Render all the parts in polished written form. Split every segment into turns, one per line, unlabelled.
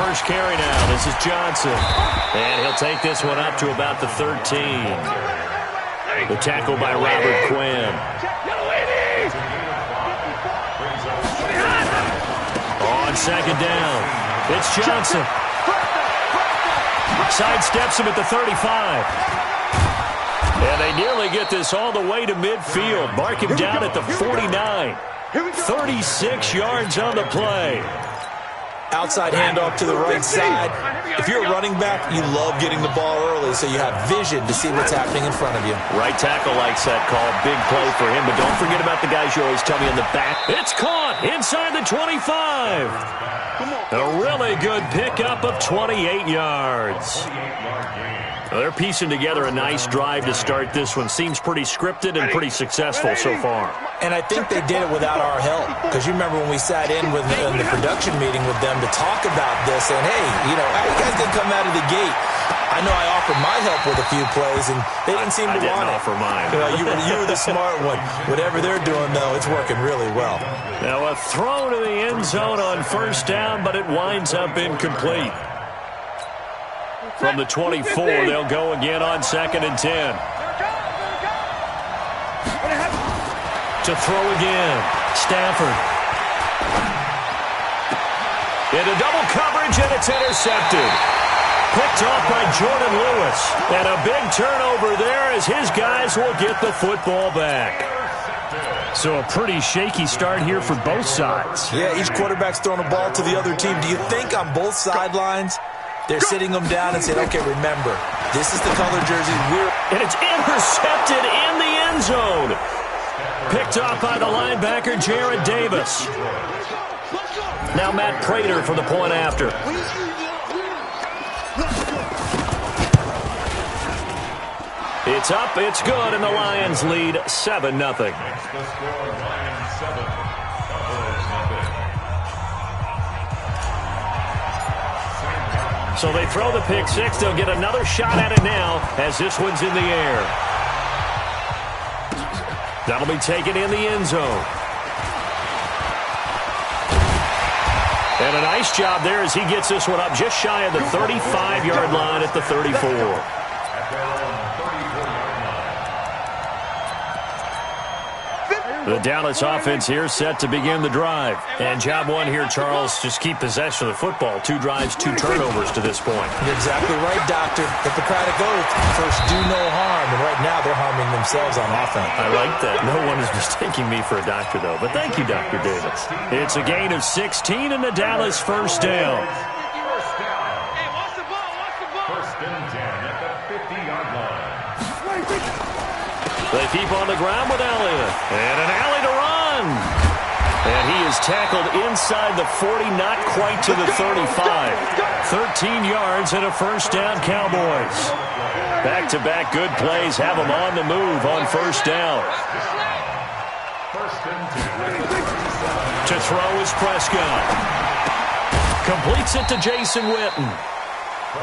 first carry now. This is Johnson. And he'll take this one up to about the 13. The tackle by Robert Quinn. On second down, it's Johnson. Sidesteps him at the 35. And they nearly get this all the way to midfield. Mark him down at the 49. 36 yards on the play.
Outside handoff to the right side. If you're a running back, you love getting the ball early so you have vision to see what's happening in front of you.
Right tackle likes that call. Big play for him, but don't forget about the guys you always tell me in the back. It's caught inside the 25. A really good pickup of 28 yards. Well, they're piecing together a nice drive to start this one. Seems pretty scripted and pretty successful so far.
And I think they did it without our help. Because you remember when we sat in the production meeting with them to talk about this, and hey, you know, how you guys didn't come out of the gate? I know I offered my help with a few plays, and they didn't seem to want it.
I didn't offer mine.
You were the smart one. Whatever they're doing, though, it's working really well.
Now a throw to the end zone on first down, but it winds up incomplete. From the 24, they'll go again on 2nd and 10. To throw again, Stafford. Into double coverage, and it's intercepted. Picked off by Jordan Lewis. And a big turnover there as his guys will get the football back. So a pretty shaky start here for both sides.
Yeah, each quarterback's throwing a ball to the other team. Do you think on both sidelines they're sitting them down and saying, okay, remember, this is the color jersey.
And it's intercepted in the end zone. Picked off by the linebacker, Jared Davis. Now Matt Prater for the point after. It's up, it's good, and the Lions lead 7-0. So they throw the pick six. They'll get another shot at it now as this one's in the air. That'll be taken in the end zone. And a nice job there as he gets this one up just shy of the 35-yard line at the 34. The Dallas offense here set to begin the drive. And job one here, Charles, just keep possession of the football. 2 drives, 2 turnovers to this point.
You're exactly right, Doctor. Hippocratic oath. First, do no harm. And right now, they're harming themselves on offense.
I like that. No one is mistaking me for a doctor, though. But thank you, Dr. Davis. It's a gain of 16 and the Dallas first down. They keep on the ground with Elliott. And an alley to run. And he is tackled inside the 40, not quite to the 35. 13 yards and a first down, Cowboys. Back-to-back good plays have them on the move on first down. To throw is Prescott. Completes it to Jason Witten.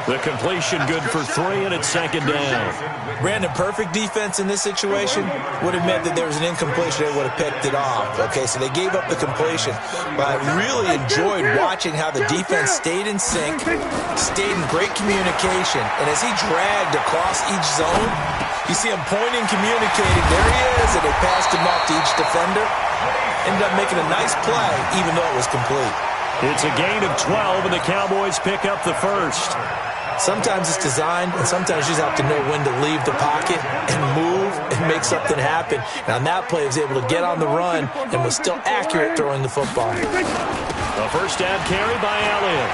The completion good for 3, and it's second down.
Brandon, perfect defense in this situation would have meant that there was an incompletion. They would have picked it off. Okay, so they gave up the completion. But I really enjoyed watching how the defense stayed in sync, stayed in great communication. And as he dragged across each zone, you see him pointing, communicating. There he is, and they passed him off to each defender. Ended up making a nice play, even though it was complete.
It's a gain of 12, and the Cowboys pick up the first.
Sometimes it's designed, and sometimes you just have to know when to leave the pocket and move and make something happen. And on that play, he was able to get on the run and was still accurate throwing the football.
A first down carry by Elliott.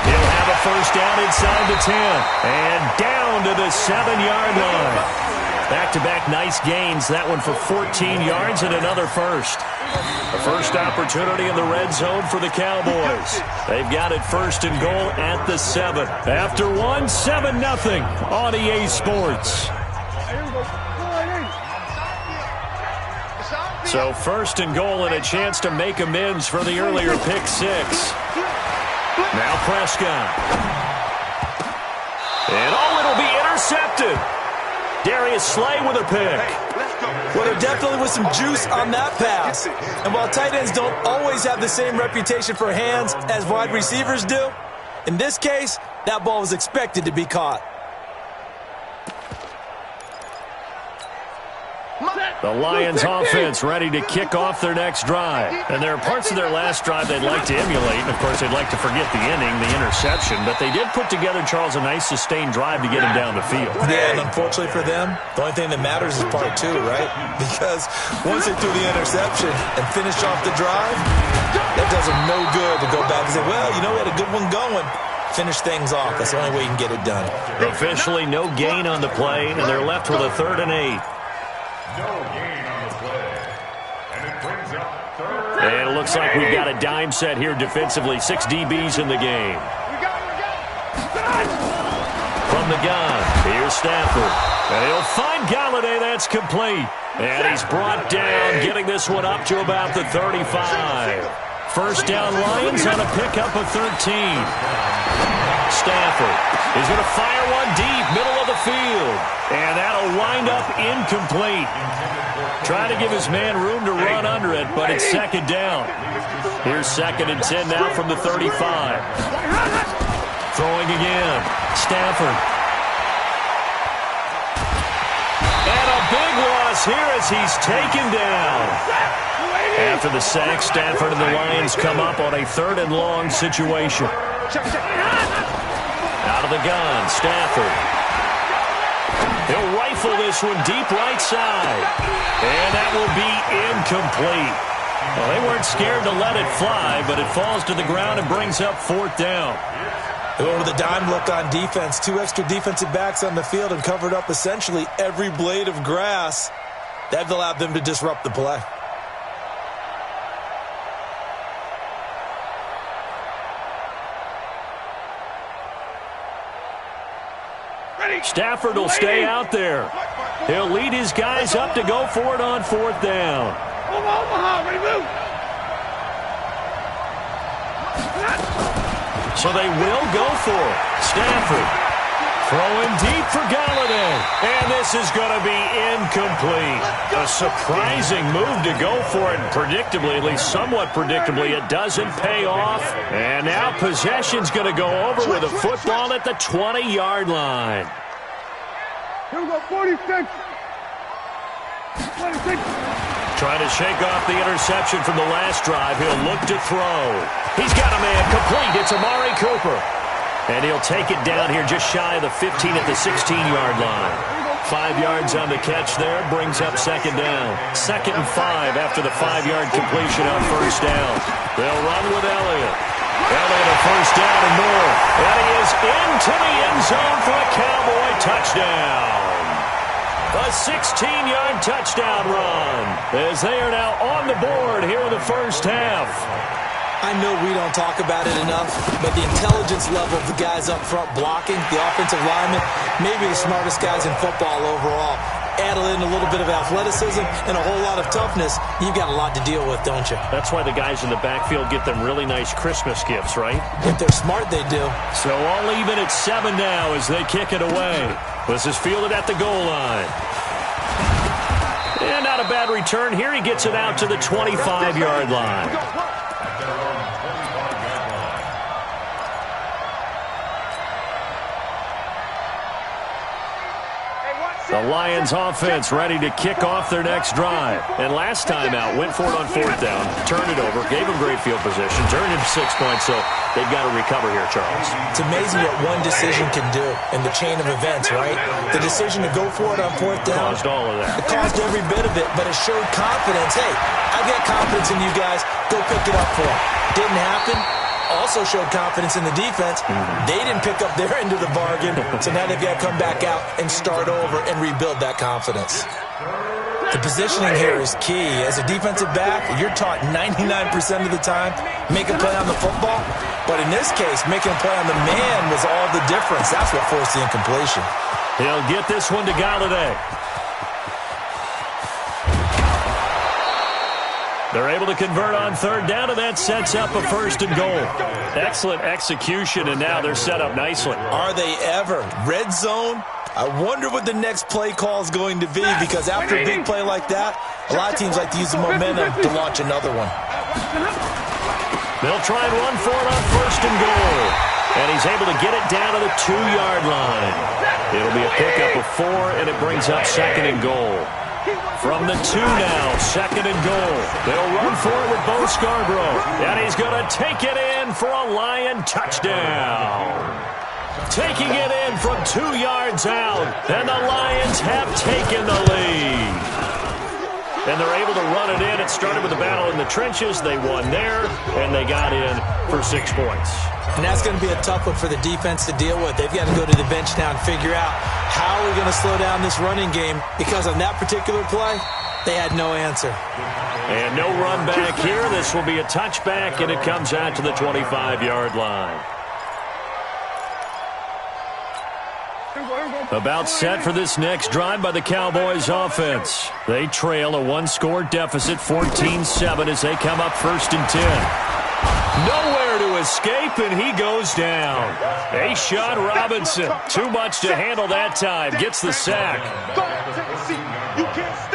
He'll have a first down inside the 10. And down to the 7-yard line. Back-to-back nice gains. That one for 14 yards and another first. The first opportunity in the red zone for the Cowboys. They've got it first and goal at the 7. After 1, 7-0 on EA Sports. So first and goal and a chance to make amends for the earlier pick six. Now Prescott. And it'll be intercepted. Darius Slay with a pick.
Well, there definitely was some juice on that pass. And while tight ends don't always have the same reputation for hands as wide receivers do, in this case, that ball was expected to be caught.
The Lions offense ready to kick off their next drive. And there are parts of their last drive they'd like to emulate. And, of course, they'd like to forget the inning, the interception. But they did put together, Charles, a nice sustained drive to get him down the field.
Yeah, and unfortunately for them, the only thing that matters is part two, right? Because once they threw the interception and finished off the drive, that does them no good to go back and say, well, you know, we had a good one going. Finish things off. That's the only way you can get it done.
Officially no gain on the play, and they're left with a 3rd and 8.
No gain on the play. And it brings up 3rd.
And it looks like we've got a dime set here defensively. 6 DBs in the game. From the gun, here's Stafford. And he'll find Galladay. That's complete. And he's brought down, getting this one up to about the 35. First down Lions on a pickup of 13. Stafford is going to fire one deep, middle of the field. And that'll wind up incomplete. Trying to give his man room to run under it, but it's 2nd down. Here's 2nd and 10 now from the 35. Throwing again. Stafford. And a big loss here as he's taken down. After the sack, Stafford and the Lions come up on a 3rd and long situation. Out of the gun, Stafford. He'll rifle this one deep right side. And that will be incomplete. Well, they weren't scared to let it fly, but it falls to the ground and brings up 4th down.
They went with a dime look on defense. 2 extra defensive backs on the field and covered up essentially every blade of grass. That allowed them to disrupt the play.
Stafford will stay out there. He'll lead his guys up to go for it on 4th down. So they will go for it. Stafford throwing deep for Galladay. And this is going to be incomplete. A surprising move to go for it. And predictably, at least somewhat predictably, it doesn't pay off. And now possession's going to go over with a football at the 20-yard line.
Here we go, 46. 26.
Trying to shake off the interception from the last drive. He'll look to throw. He's got a man complete. It's Amari Cooper. And he'll take it down here just shy of the 15 at the 16-yard line. 5 yards on the catch there. Brings up 2nd down. 2nd and 5 after the 5-yard completion on 1st down. They'll run with Elliott. Elliott a 1st down and more. And he is into the end zone for a Cowboy touchdown. A 16-yard touchdown run as they are now on the board here in the 1st half.
I know we don't talk about it enough, but the intelligence level of the guys up front blocking, the offensive linemen, maybe the smartest guys in football overall. Add in a little bit of athleticism and a whole lot of toughness, you've got a lot to deal with, don't you?
That's why the guys in the backfield get them really nice Christmas gifts, right?
If they're smart, they do.
So all even at 7 now as they kick it away. This is fielded at the goal line. And not a bad return here. He gets it out to the 25-yard line. The Lions offense ready to kick off their next drive. And last time out, went for it on 4th down, turned it over, gave them great field position, turned into 6 points, so they've got to recover here, Charles.
It's amazing what one decision can do in the chain of events, right? The decision to go for it on 4th down.
Caused all of that.
It caused every bit of it, but it showed confidence. Hey, I've got confidence in you guys. Go pick it up for them. Didn't happen. Also showed confidence in the defense. They didn't pick up their end of the bargain, so now they've got to come back out and start over and rebuild that confidence. The positioning here is key. As a defensive back, you're taught 99% of the time, make a play on the football. But in this case, making a play on the man was all the difference. That's what forced the incompletion.
He'll get this one to Galladay. They're able to convert on 3rd down, and that sets up a 1st and goal. Excellent execution, and now they're set up nicely.
Are they ever? Red zone, I wonder what the next play call is going to be, because after a big play like that, a lot of teams like to use the momentum to launch another one.
They'll try and run for it on 1st and goal. And he's able to get it down to the 2-yard line. It'll be a pickup of 4, and it brings up 2nd and goal. From the 2 now, 2nd and goal. They'll run for it with Bo Scarborough. And he's going to take it in for a Lion touchdown. Taking it in from 2 yards out. And the Lions have taken the lead. And they're able to run it in. It started with a battle in the trenches. They won there, and they got in for 6 points.
And that's going to be a tough one for the defense to deal with. They've got to go to the bench now and figure out how are we going to slow down this running game, because on that particular play, they had no answer.
And no run back here. This will be a touchback, and it comes out to the 25-yard line. About set for this next drive by the Cowboys offense. They trail a 1-score deficit, 14-7, as they come up 1st and 10. Nowhere to escape, and he goes down. A-Shot Robinson, too much to handle that time, gets the sack.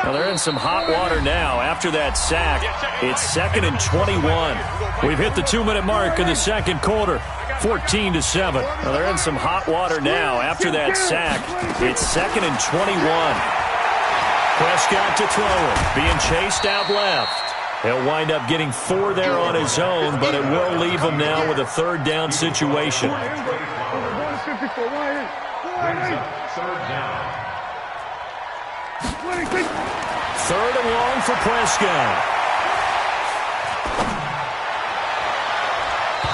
Well, they're in some hot water now. After that sack, it's 2nd and 21. We've hit the 2-minute mark in the 2nd quarter. 14-7. Well, they're in some hot water now. After that sack, it's 2nd and 21. Prescott to throw it. Being chased out left. He'll wind up getting 4 there on his own, but it will leave him now with a 3rd down situation.
3rd down.
3rd and long for Prescott.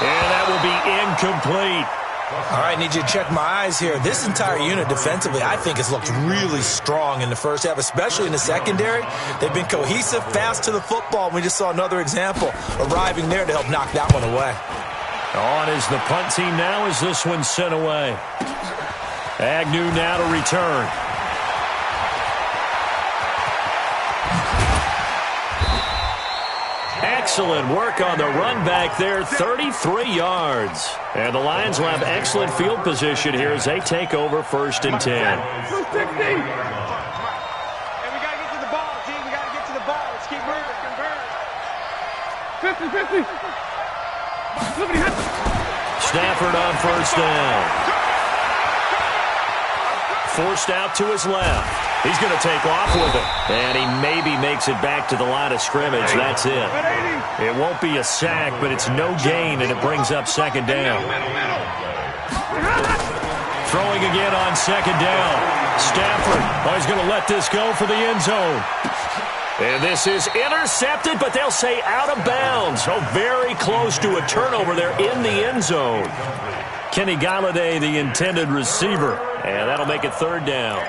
And that will be incomplete.
All right, need you to check my eyes here. This entire unit defensively, I think, has looked really strong in the first half, especially in the secondary. They've been cohesive, fast to the football. We just saw another example arriving there to help knock that one away.
On is the punt team now as this one's sent away. Agnew now to return. Excellent work on the run back there, 33 yards. And the Lions will have excellent field position here as they take over 1st and 10.
And we got to get to the ball, G. We got to get to the ball. Let's keep moving. 50-50.
Stafford on 1st down. Forced out to his left. He's going to take off with it. And he maybe makes it back to the line of scrimmage. That's it. It won't be a sack, but it's no gain, and it brings up 2nd down. Throwing again on 2nd down. Stafford, he's going to let this go for the end zone. And this is intercepted, but they'll say out of bounds. So very close to a turnover there in the end zone. Kenny Galladay, the intended receiver. And that'll make it 3rd down.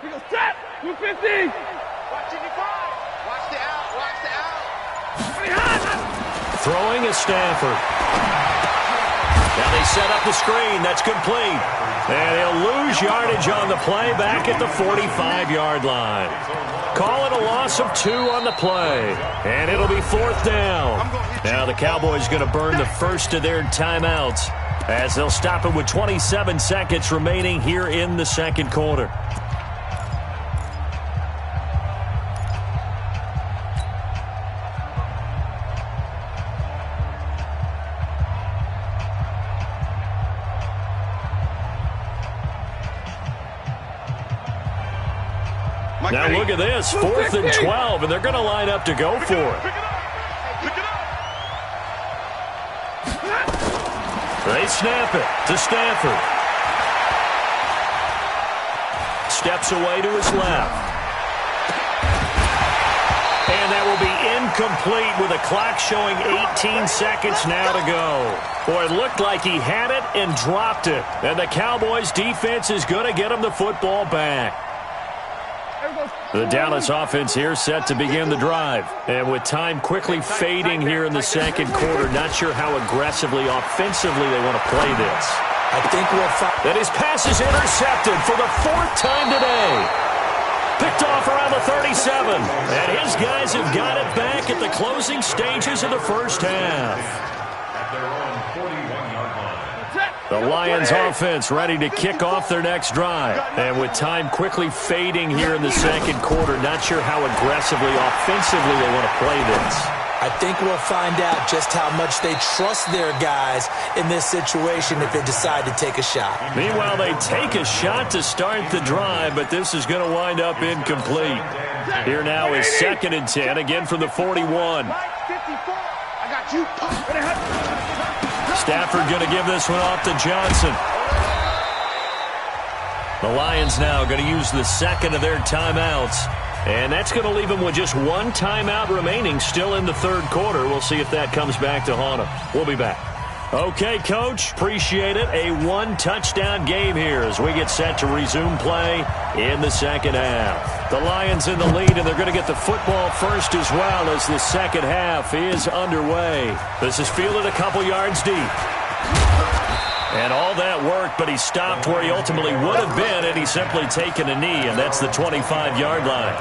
We go set. 250.
Watch it, watch the out, watch the out.
Throwing is Stafford. Now they set up the screen. That's complete. And he'll lose yardage on the play back at the 45-yard line. Call it a loss of 2 on the play. And it'll be 4th down. Now the Cowboys going to burn the first of their timeouts as they'll stop it with 27 seconds remaining here in the 2nd quarter. Now look at this, 4th and 12, and they're going to line up to go for it. They snap it to Stafford. Steps away to his left. And that will be incomplete with a clock showing 18 seconds now to go. Boy, it looked like he had it and dropped it. And the Cowboys' defense is going to get him the football back. The Dallas offense here set to begin the drive. And with time quickly fading here in the second quarter, not sure how aggressively, offensively they want to play this.
I think we'll find
that his pass is intercepted for the 4th time today. Picked off around the 37. And his guys have got it back at the closing stages of the first half.
At their own 41-yard line.
The Lions offense ready to kick off their next drive. And with time quickly fading here in the second quarter, not sure how aggressively, offensively they want to play this.
I think we'll find out just how much they trust their guys in this situation if they decide to take a shot.
Meanwhile, they take a shot to start the drive, but this is going to wind up incomplete. Here now is 2nd and 10, again from the 41.
I got you.
Stafford going to give this one off to Johnson. The Lions now going to use the 2nd of their timeouts. And that's going to leave them with just 1 timeout remaining still in the 3rd quarter. We'll see if that comes back to haunt them. We'll be back. Okay, Coach, appreciate it. A 1-touchdown game here as we get set to resume play in the second half. The Lions in the lead, and they're going to get the football first as well as the second half is underway. This is fielded a couple yards deep. And all that worked, but he stopped where he ultimately would have been had he simply taken a knee, and that's the 25-yard line.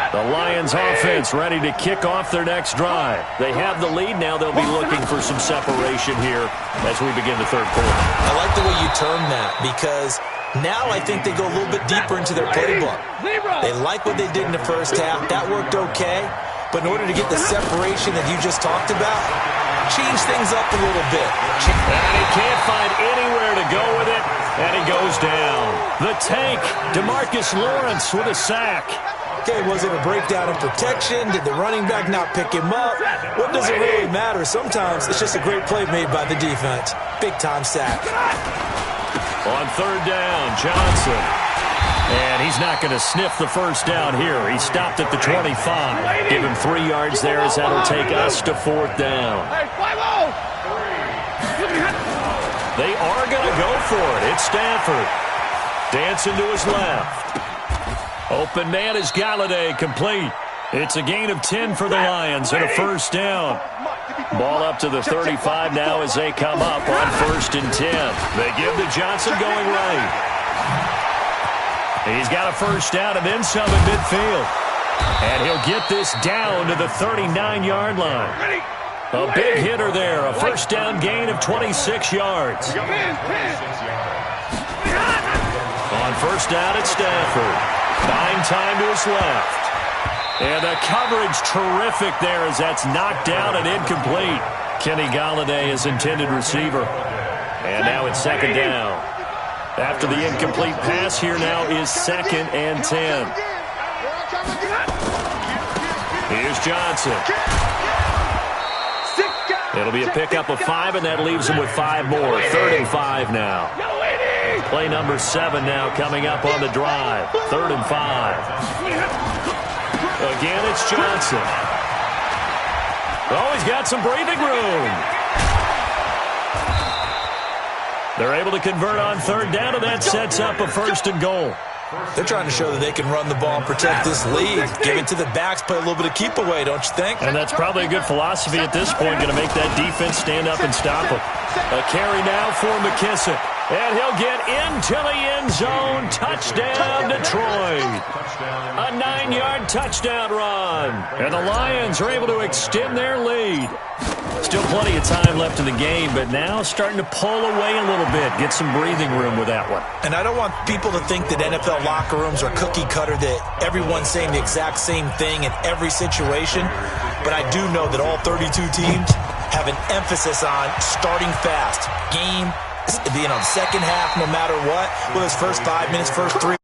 The Lions offense ready to kick off their next drive. They have the lead now. They'll be looking for some separation here as we begin the 3rd quarter.
I like the way you term that because now I think they go a little bit deeper into their playbook. They like what they did in the first half. That worked okay. But in order to get the separation that you just talked about, change things up a little bit.
And he can't find anywhere to go with it, and he goes down. The tank, DeMarcus Lawrence with a sack.
Okay, was it a breakdown in protection? Did the running back not pick him up? What does it really matter? Sometimes it's just a great play made by the defense. Big-time sack.
On 3rd down, Johnson. And he's not going to sniff the first down here. He stopped at the 25. Give him 3 yards there as that'll take us to 4th down. They are going to go for it. It's Stafford. Dancing to his left. Open man is Galladay, complete. It's a gain of 10 for the Lions and a 1st down. Ball up to the 35 now as they come up on 1st and 10. They give to Johnson going right. He's got a 1st down and then some in midfield. And he'll get this down to the 39-yard line. A big hitter there, a 1st down gain of 26 yards. On 1st down, it's Stafford. Buying time to his left. And the coverage terrific there as that's knocked down and incomplete. Kenny Galladay is intended receiver. And now it's 2nd down. After the incomplete pass, here now is 2nd and 10. Here's Johnson. It'll be a pickup of 5, and that leaves him with 5 more. 3rd and 5 now. Play number 7 now coming up on the drive. 3rd and 5. Again, it's Johnson. Oh, he's got some breathing room. They're able to convert on 3rd down, and that sets up a 1st and goal.
They're trying to show that they can run the ball and protect this lead. Give it to the backs, play a little bit of keep away, don't you think?
And that's probably a good philosophy at this point, going to make that defense stand up and stop them. A carry now for McKissick. And he'll get into the end zone. Touchdown, Detroit. A 9-yard touchdown run. And the Lions are able to extend their lead. Still plenty of time left in the game, but now starting to pull away a little bit. Get some breathing room with that one.
And I don't want people to think that NFL locker rooms are cookie cutter, that everyone's saying the exact same thing in every situation. But I do know that all 32 teams have an emphasis on starting fast. Game, the second half, no matter what, whether it's first 5 minutes, first 3.